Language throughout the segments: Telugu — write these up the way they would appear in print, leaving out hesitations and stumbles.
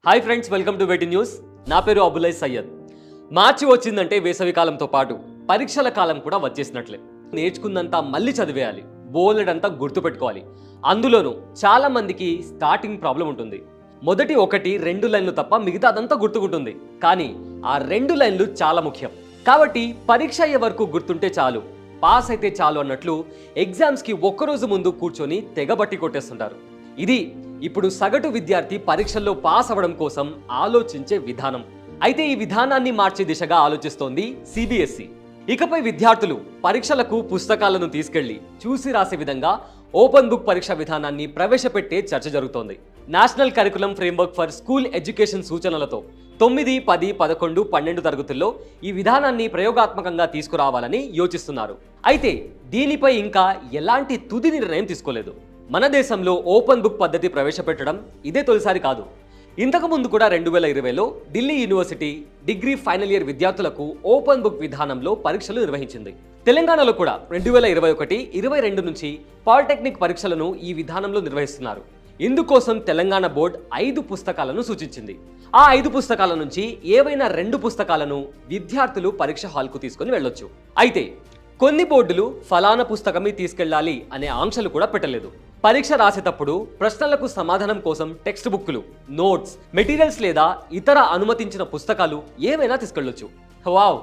హాయ్ ఫ్రెండ్స్, వెల్కమ్ టు వెటి న్యూస్. నా పేరు అబులై సయ్యద్. మార్చి వచ్చిందంటే వేసవి కాలంతో పాటు పరీక్షల కాలం కూడా వచ్చేసినట్లే. నేర్చుకున్నంతా మళ్ళీ చదివేయాలి, బోలెడంతా గుర్తుపెట్టుకోవాలి. అందులోనూ చాలా మందికి స్టార్టింగ్ ప్రాబ్లం ఉంటుంది. మొదటి 1-2 లైన్లు తప్ప మిగతాదంతా గుర్తుకుంటుంది. కానీ ఆ 2 లైన్లు చాలా ముఖ్యం. కాబట్టి పరీక్ష అయ్యే వరకు గుర్తుంటే చాలు, పాస్ అయితే చాలు అన్నట్లు ఎగ్జామ్స్కి ఒక్కరోజు ముందు కూర్చొని తెగబట్టి కొట్టేస్తుంటారు. ఇది ఇప్పుడు సగటు విద్యార్థి పరీక్షల్లో పాస్ అవ్వడం కోసం ఆలోచించే విధానం. అయితే ఈ విధానాన్ని మార్చే దిశగా ఆలోచిస్తోంది సిబిఎస్ఈ. ఇకపై విద్యార్థులు పరీక్షలకు పుస్తకాలను తీసుకెళ్లి చూసి రాసే విధంగా ఓపెన్ బుక్ పరీక్ష విధానాన్ని ప్రవేశపెట్టే చర్చ జరుగుతోంది. National curriculum framework for school education సూచనలతో 9, 10, 11, 12 తరగతుల్లో ఈ విధానాన్ని ప్రయోగాత్మకంగా తీసుకురావాలని యోచిస్తున్నారు. అయితే దీనిపై ఇంకా ఎలాంటి తుది నిర్ణయం తీసుకోలేదు. మన దేశంలో ఓపెన్ బుక్ పద్ధతి ప్రవేశపెట్టడం ఇదే తొలిసారి కాదు. ఇంతకు ముందు కూడా 2020లో Delhi university degree final year విద్యార్థులకు ఓపెన్ బుక్ విధానంలో పరీక్షలు నిర్వహించింది. తెలంగాణలో కూడా 2021, 22 నుంచి పాలిటెక్నిక్ పరీక్షలను ఈ విధానంలో నిర్వహిస్తున్నారు. ఇందుకోసం తెలంగాణ బోర్డు 5 పుస్తకాలను సూచించింది. ఆ 5 పుస్తకాల నుంచి ఏవైనా 2 పుస్తకాలను విద్యార్థులు పరీక్ష హాల్కు తీసుకుని వెళ్ళొచ్చు. అయితే కొన్ని బోర్డులు ఫలానా పుస్తకమే తీసుకెళ్లాలి అనే ఆంక్షలు కూడా పెట్టలేదు. పరీక్ష రాసేటప్పుడు ప్రశ్నలకు సమాధానం కోసం టెక్స్ట్ బుక్లు, నోట్స్, మెటీరియల్స్ లేదా ఇతర అనుమతించిన పుస్తకాలు ఏవైనా తీసుకెళ్లొచ్చు. వావ్,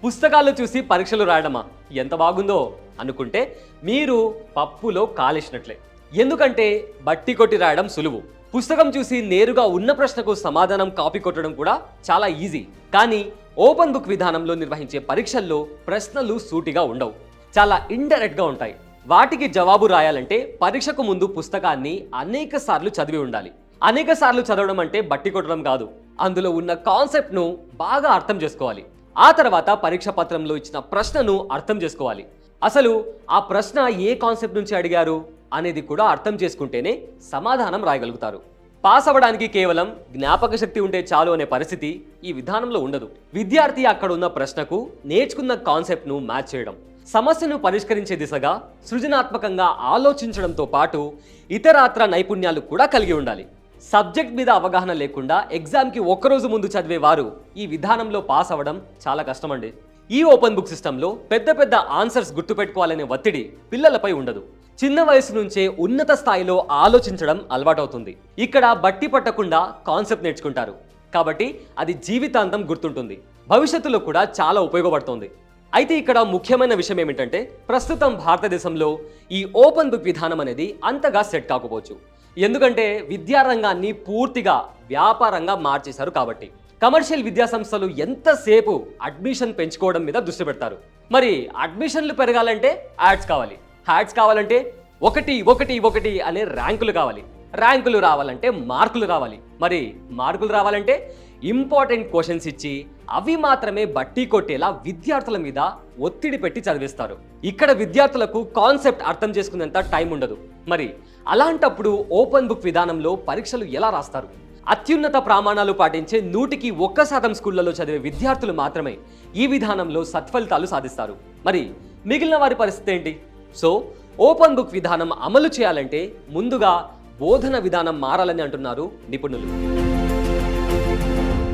పుస్తకాలు చూసి పరీక్షలు రాయడమా, ఎంత బాగుందో అనుకుంటే మీరు పప్పులో కాలేసినట్లే. ఎందుకంటే బట్టి కొట్టి రాయడం సులువు. పుస్తకం చూసి నేరుగా ఉన్న ప్రశ్నకు సమాధానం కాపీ కొట్టడం కూడా చాలా ఈజీ. కానీ ఓపెన్ బుక్ విధానంలో నిర్వహించే పరీక్షల్లో ప్రశ్నలు సూటిగా ఉండవు, చాలా ఇండైరెక్ట్గా ఉంటాయి. వాటికి జవాబు రాయాలంటే పరీక్షకు ముందు పుస్తకాన్ని అనేక సార్లు చదివి ఉండాలి. అనేక సార్లు చదవడం అంటే బట్టి కొట్టడం కాదు, అందులో ఉన్న కాన్సెప్ట్ను బాగా అర్థం చేసుకోవాలి. ఆ తర్వాత పరీక్ష పత్రంలో ఇచ్చిన ప్రశ్నను అర్థం చేసుకోవాలి. అసలు ఆ ప్రశ్న ఏ కాన్సెప్ట్ నుంచి అడిగారు అనేది కూడా అర్థం చేసుకుంటేనే సమాధానం రాయగలుగుతారు. పాస్ అవ్వడానికి కేవలం జ్ఞాపక శక్తి ఉంటే చాలు అనే పరిస్థితి ఈ విధానంలో ఉండదు. విద్యార్థి అక్కడ ఉన్న ప్రశ్నకు నేర్చుకున్న కాన్సెప్ట్ను మ్యాచ్ చేయడం, సమస్యను పరిష్కరించే దిశగా సృజనాత్మకంగా ఆలోచించడంతో పాటు ఇతరాత్ర నైపుణ్యాలు కూడా కలిగి ఉండాలి. సబ్జెక్ట్ మీద అవగాహన లేకుండా ఎగ్జామ్కి ఒక్కరోజు ముందు చదివే వారు ఈ విధానంలో పాస్ అవ్వడం చాలా కష్టమండి. ఈ ఓపెన్ బుక్ సిస్టంలో పెద్ద పెద్ద ఆన్సర్స్ గుర్తుపెట్టుకోవాలనే ఒత్తిడి పిల్లలపై ఉండదు. చిన్న వయసు నుంచే ఉన్నత స్థాయిలో ఆలోచించడం అలవాటవుతుంది. ఇక్కడ బట్టి పట్టకుండా కాన్సెప్ట్ నేర్చుకుంటారు కాబట్టి అది జీవితాంతం గుర్తుంటుంది, భవిష్యత్తులో కూడా చాలా ఉపయోగపడుతుంది. అయితే ఇక్కడ ముఖ్యమైన విషయం ఏమిటంటే ప్రస్తుతం భారతదేశంలో ఈ ఓపెన్ బుక్ విధానం అనేది అంతగా సెట్ కాకపోవచ్చు. ఎందుకంటే విద్యారంగాన్ని పూర్తిగా వ్యాపారంగా మార్చేశారు కాబట్టి. కమర్షియల్ విద్యా సంస్థలు ఎంతసేపు అడ్మిషన్ పెంచుకోవడం మీద దృష్టి పెడతారు. మరి అడ్మిషన్లు పెరగాలంటే యాడ్స్ కావాలి, యాడ్స్ కావాలంటే 1, 1, 1 అనే ర్యాంకులు కావాలి, ర్యాంకులు రావాలంటే మార్కులు రావాలి, మరి మార్కులు రావాలంటే ఇంపార్టెంట్ క్వశ్చన్స్ ఇచ్చి అవి మాత్రమే బట్టి కొట్టేలా విద్యార్థుల మీద ఒత్తిడి పెట్టి చదివిస్తారు. ఇక్కడ విద్యార్థులకు కాన్సెప్ట్ అర్థం చేసుకునేంత టైం ఉండదు. మరి అలాంటప్పుడు ఓపెన్ బుక్ విధానంలో పరీక్షలు ఎలా రాస్తారు? అత్యున్నత ప్రమాణాలు పాటించే 100కి 1% స్కూళ్లలో చదివే విద్యార్థులు మాత్రమే ఈ విధానంలో సత్ఫలితాలు సాధిస్తారు. మరి మిగిలిన వారి పరిస్థితి ఏంటి? సో ఓపెన్ బుక్ విధానం అమలు చేయాలంటే ముందుగా బోధన విధానం మారాలని అంటున్నారు నిపుణులు.